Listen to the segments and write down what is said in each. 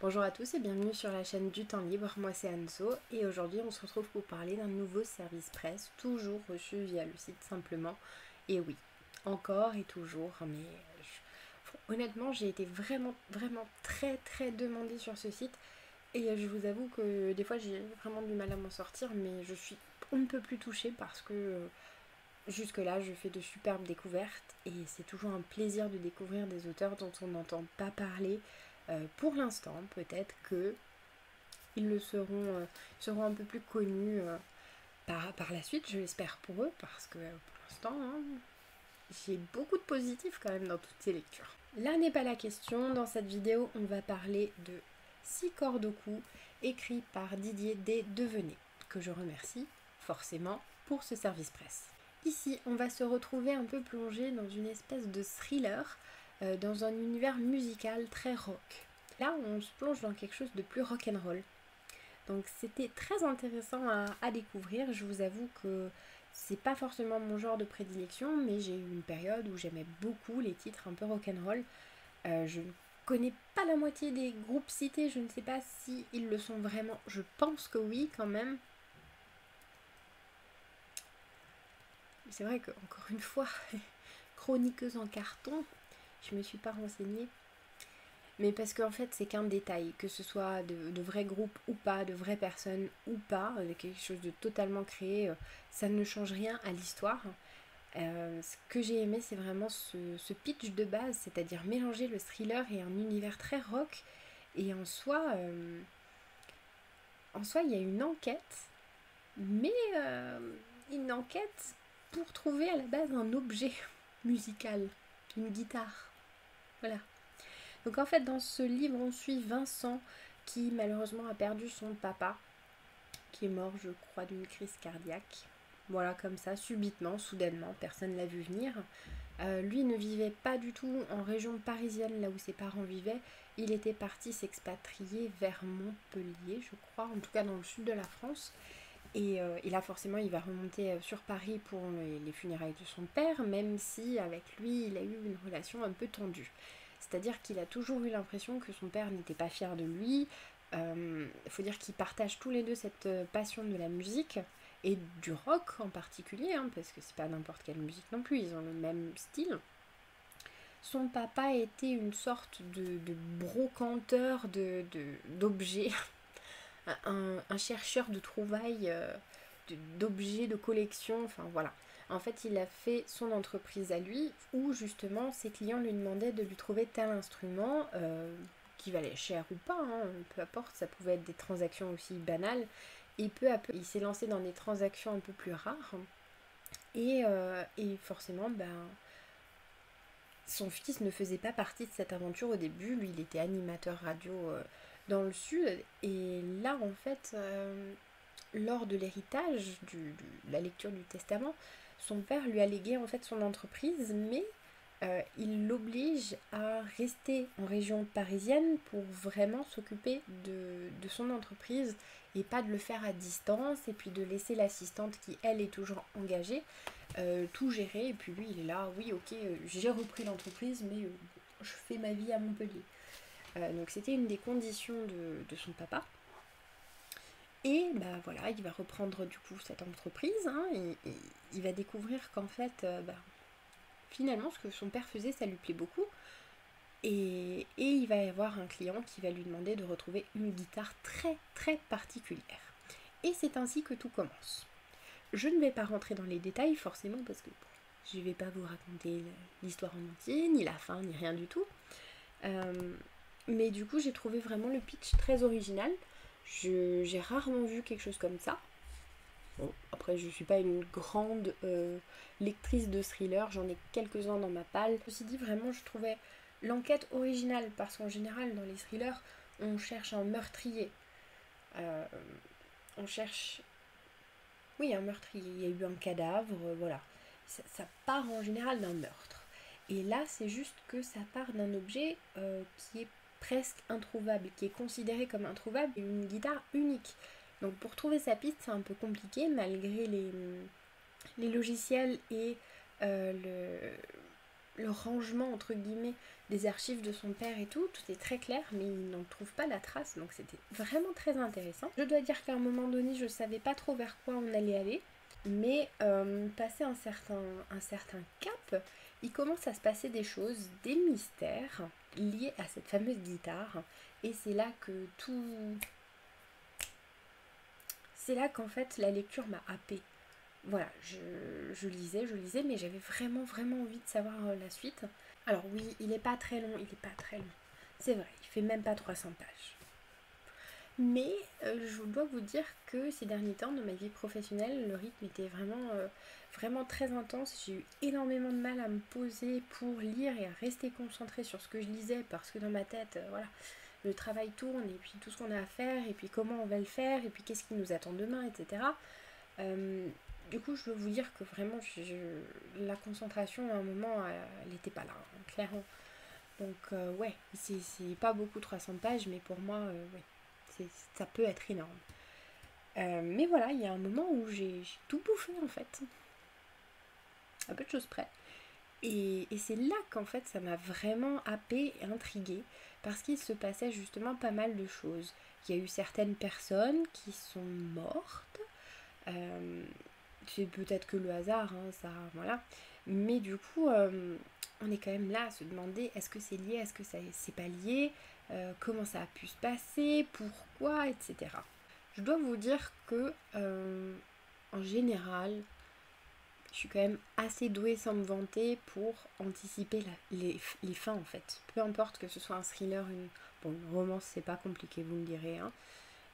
Bonjour à tous et bienvenue sur la chaîne du temps libre, moi c'est Anso et aujourd'hui on se retrouve pour parler d'un nouveau service presse, toujours reçu via le site simplement. Et oui, encore et toujours, mais honnêtement j'ai été vraiment très demandée sur ce site et je vous avoue que des fois j'ai vraiment du mal à m'en sortir, mais je suis on ne peut plus touchée parce que jusque là je fais de superbes découvertes et c'est toujours un plaisir de découvrir des auteurs dont on n'entend pas parler. Pour l'instant, peut-être que ils seront un peu plus connus par la suite, je l'espère pour eux, parce que pour l'instant, hein, j'ai beaucoup de positifs quand même dans toutes ces lectures. Là n'est pas la question, dans cette vidéo on va parler de 6 cordes au cou, écrit par Didier Desdevenets, que je remercie forcément pour ce service presse. Ici on va se retrouver un peu plongé dans une espèce de thriller, dans un univers musical très rock. Là on se plonge dans quelque chose de plus rock'n'roll. Donc c'était très intéressant à découvrir. Je vous avoue que c'est pas forcément mon genre de prédilection, mais j'ai eu une période où j'aimais beaucoup les titres un peu rock'n'roll. Je ne connais pas la moitié des groupes cités, je ne sais pas si ils le sont vraiment. Je pense que oui quand même. C'est vrai que encore une fois, chroniqueuse en carton, je me suis pas renseignée. Mais parce qu'en fait, c'est qu'un détail, que ce soit de vrais groupes ou pas, de vraies personnes ou pas, avec quelque chose de totalement créé, ça ne change rien à l'histoire. Ce que j'ai aimé, c'est vraiment ce pitch de base, c'est-à-dire mélanger le thriller et un univers très rock. Et en soi, il y a une enquête, mais une enquête pour trouver à la base un objet musical, une guitare. Voilà. Donc en fait dans ce livre on suit Vincent qui malheureusement a perdu son papa, qui est mort je crois d'une crise cardiaque. Voilà comme ça, subitement, soudainement, personne ne l'a vu venir. Lui ne vivait pas du tout en région parisienne là où ses parents vivaient. Il était parti s'expatrier vers Montpellier je crois, en tout cas dans le sud de la France. Et là forcément il va remonter sur Paris pour les funérailles de son père, même si avec lui il a eu une relation un peu tendue. C'est-à-dire qu'il a toujours eu l'impression que son père n'était pas fier de lui. Il faut dire qu'ils partagent tous les deux cette passion de la musique et du rock en particulier, hein, parce que c'est pas n'importe quelle musique non plus, ils ont le même style. Son papa était une sorte de brocanteur d'objets, un chercheur de trouvailles, d'objets de collection, enfin voilà. En fait, il a fait son entreprise à lui, où justement ses clients lui demandaient de lui trouver tel instrument, qui valait cher ou pas, hein, peu importe, ça pouvait être des transactions aussi banales. Et peu à peu, il s'est lancé dans des transactions un peu plus rares. Et forcément, son fils ne faisait pas partie de cette aventure au début. Lui, il était animateur radio dans le sud. Et là, en fait, lors de l'héritage, de la lecture du testament, son père lui a légué en fait son entreprise, mais il l'oblige à rester en région parisienne pour vraiment s'occuper de son entreprise et pas de le faire à distance et puis de laisser l'assistante qui elle est toujours engagée tout gérer. Et puis lui il est là, oui ok, j'ai repris l'entreprise mais je fais ma vie à Montpellier. Donc c'était une des conditions de son papa. Et bah voilà, il va reprendre du coup cette entreprise, hein, et il va découvrir qu'en fait, finalement, ce que son père faisait, ça lui plaît beaucoup. Et il va y avoir un client qui va lui demander de retrouver une guitare très particulière. Et c'est ainsi que tout commence. Je ne vais pas rentrer dans les détails forcément parce que je ne vais pas vous raconter l'histoire en entier, ni la fin, ni rien du tout. Mais du coup, j'ai trouvé vraiment le pitch très original. J'ai rarement vu quelque chose comme ça. Bon, après, je suis pas une grande lectrice de thriller, j'en ai quelques-uns dans ma palle. Ceci dit, vraiment, je trouvais l'enquête originale parce qu'en général, dans les thrillers, on cherche un meurtrier. Euh, on cherche. Oui, un meurtrier. Il y a eu un cadavre, voilà. Ça part en général d'un meurtre. Et là, c'est juste que ça part d'un objet qui est presque introuvable, qui est considéré comme introuvable, et une guitare unique. Donc pour trouver sa piste, c'est un peu compliqué malgré les logiciels et le rangement entre guillemets des archives de son père et tout est très clair, mais il n'en trouve pas la trace, donc c'était vraiment très intéressant. Je dois dire qu'à un moment donné, je savais pas trop vers quoi on allait aller, mais passé un certain cap, il commence à se passer des choses, des mystères liés à cette fameuse guitare, et c'est là que tout... C'est là qu'en fait la lecture m'a happée. Voilà, je lisais, mais j'avais vraiment envie de savoir la suite. Alors oui, il n'est pas très long, C'est vrai, il fait même pas 300 pages. Mais je dois vous dire que ces derniers temps, dans ma vie professionnelle, le rythme était vraiment très intense. J'ai eu énormément de mal à me poser pour lire et à rester concentrée sur ce que je lisais, parce que dans ma tête, voilà, le travail tourne, et puis tout ce qu'on a à faire, et puis comment on va le faire, et puis qu'est-ce qui nous attend demain, etc. Du coup, je veux vous dire que vraiment, la concentration, à un moment, elle n'était pas là, hein, clairement. Donc, ouais, c'est pas beaucoup 300 pages, mais pour moi, ouais, ça peut être énorme. Mais voilà, il y a un moment où j'ai tout bouffé, en fait. À peu de choses près. Et c'est là qu'en fait, ça m'a vraiment happée et intriguée, parce qu'il se passait justement pas mal de choses. Il y a eu certaines personnes qui sont mortes. C'est peut-être que le hasard, hein, ça, voilà. Mais du coup, on est quand même là à se demander est-ce que c'est lié, est-ce que c'est pas lié, comment ça a pu se passer, pourquoi, etc. Je dois vous dire que, en général, je suis quand même assez douée sans me vanter pour anticiper les fins en fait. Peu importe que ce soit un thriller, une romance, c'est pas compliqué, vous me direz, hein.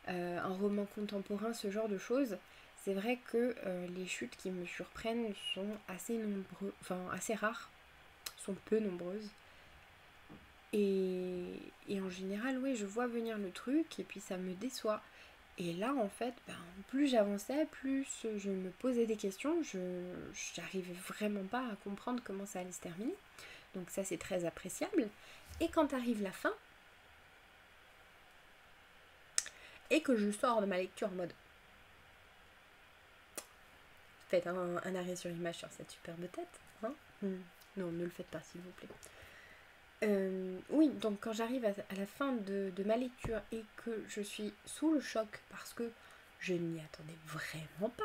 Un roman contemporain, ce genre de choses. C'est vrai que les chutes qui me surprennent sont assez rares, sont peu nombreuses. Et en général, oui, je vois venir le truc et puis ça me déçoit. Et là, en fait, plus j'avançais, plus je me posais des questions. J'arrivais vraiment pas à comprendre comment ça allait se terminer. Donc ça, c'est très appréciable. Et quand arrive la fin, et que je sors de ma lecture en mode faites un arrêt sur image sur cette superbe tête, hein. Non, ne le faites pas, s'il vous plaît. Oui, donc quand j'arrive à la fin de ma lecture et que je suis sous le choc parce que je n'y attendais vraiment pas,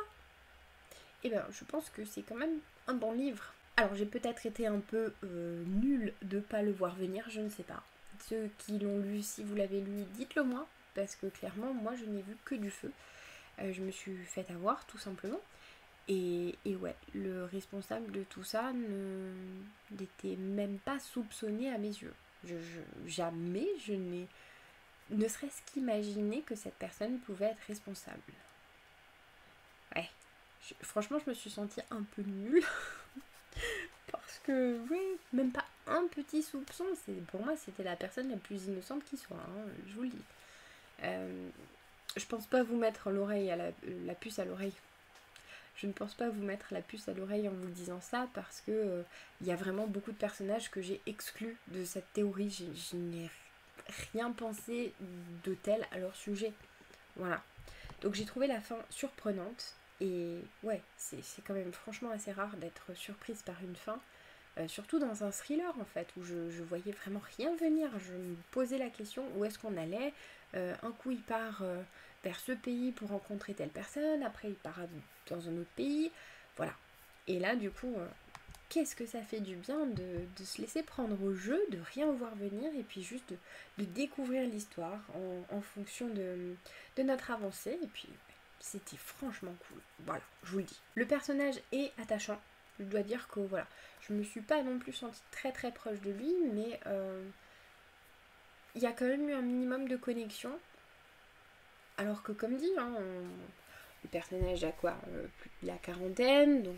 et bien je pense que c'est quand même un bon livre. Alors j'ai peut-être été un peu nulle de pas le voir venir, je ne sais pas. Ceux qui l'ont lu, si vous l'avez lu, dites-le moi, parce que clairement moi je n'ai vu que du feu. Je me suis fait avoir tout simplement. Et ouais, le responsable de tout ça n'était même pas soupçonné à mes yeux. Jamais je n'ai ne serait-ce qu'imaginé que cette personne pouvait être responsable. Ouais, franchement je me suis sentie un peu nulle. Parce que oui, même pas un petit soupçon. Pour moi c'était la personne la plus innocente qui soit, hein, je vous le dis. Je pense pas vous mettre l'oreille à la puce à l'oreille. Je ne pense pas vous mettre la puce à l'oreille en vous disant ça parce que y a vraiment beaucoup de personnages que j'ai exclus de cette théorie. Je n'ai rien pensé de tel à leur sujet. Voilà. Donc j'ai trouvé la fin surprenante et ouais, c'est quand même franchement assez rare d'être surprise par une fin. Surtout dans un thriller en fait, où je voyais vraiment rien venir. Je me posais la question où est-ce qu'on allait. Un coup il part vers ce pays pour rencontrer telle personne, après il part dans un autre pays, voilà. Et là du coup, qu'est-ce que ça fait du bien de se laisser prendre au jeu, de rien voir venir et puis juste de découvrir l'histoire en fonction de notre avancée. Et puis c'était franchement cool, voilà, je vous le dis. Le personnage est attachant. Je dois dire que voilà, je me suis pas non plus sentie très proche de lui, mais il y a quand même eu un minimum de connexion. Alors que comme dit, hein, le personnage a quoi, plus de la quarantaine, donc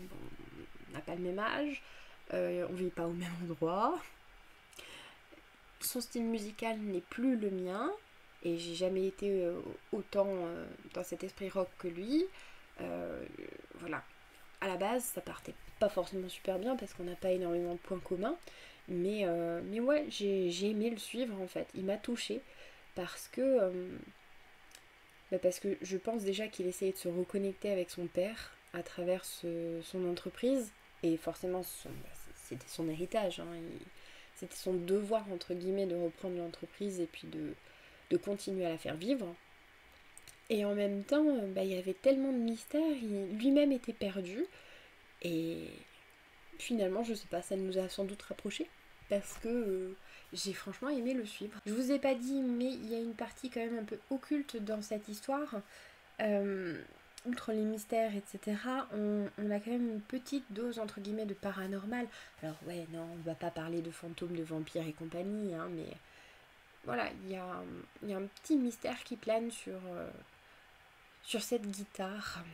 on n'a pas le même âge, on vit pas au même endroit. Son style musical n'est plus le mien, et j'ai jamais été autant dans cet esprit rock que lui. Voilà. À la base, ça partait pas forcément super bien parce qu'on n'a pas énormément de points communs. Mais ouais, j'ai aimé le suivre en fait. Il m'a touchée parce que, parce que je pense déjà qu'il essayait de se reconnecter avec son père à travers son entreprise. Et forcément, c'était son héritage, hein, c'était son devoir entre guillemets de reprendre l'entreprise et puis de continuer à la faire vivre. Et en même temps, il y avait tellement de mystères, lui-même était perdu. Et finalement, je sais pas, ça nous a sans doute rapprochés. Parce que j'ai franchement aimé le suivre. Je vous ai pas dit, mais il y a une partie quand même un peu occulte dans cette histoire. Outre les mystères, etc., on a quand même une petite dose, entre guillemets, de paranormal. Alors ouais, non, on va pas parler de fantômes, de vampires et compagnie, hein, mais voilà, il y a un petit mystère qui plane sur cette guitare.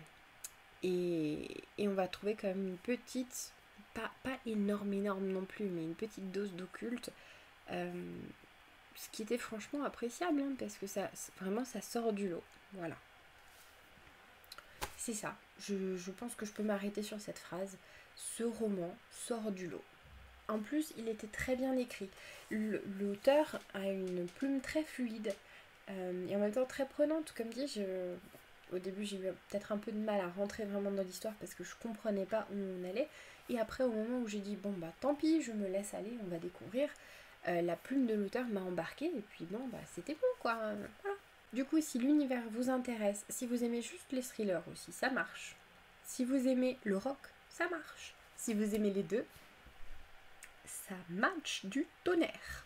Et on va trouver quand même une petite, pas énorme non plus, mais une petite dose d'occulte. Ce qui était franchement appréciable, hein, parce que vraiment ça sort du lot. Voilà. C'est ça. Je pense que je peux m'arrêter sur cette phrase. Ce roman sort du lot. En plus, il était très bien écrit. L'auteur a une plume très fluide et en même temps très prenante. Comme dit, au début, j'ai eu peut-être un peu de mal à rentrer vraiment dans l'histoire parce que je comprenais pas où on allait. Et après, au moment où j'ai dit, bon bah tant pis, je me laisse aller, on va découvrir, la plume de l'auteur m'a embarquée. Et puis bon, bah c'était bon quoi. Voilà. Du coup, si l'univers vous intéresse, si vous aimez juste les thrillers aussi, ça marche. Si vous aimez le rock, ça marche. Si vous aimez les deux, ça match du tonnerre.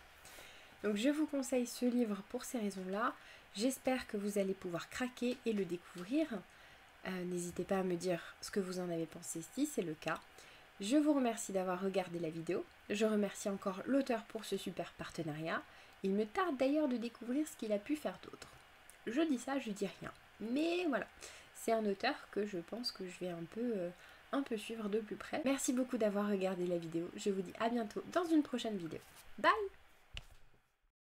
Donc je vous conseille ce livre pour ces raisons-là. J'espère que vous allez pouvoir craquer et le découvrir. N'hésitez pas à me dire ce que vous en avez pensé si c'est le cas. Je vous remercie d'avoir regardé la vidéo. Je remercie encore l'auteur pour ce super partenariat. Il me tarde d'ailleurs de découvrir ce qu'il a pu faire d'autre. Je dis ça, je dis rien. Mais voilà, c'est un auteur que je pense que je vais un peu suivre de plus près. Merci beaucoup d'avoir regardé la vidéo. Je vous dis à bientôt dans une prochaine vidéo. Bye!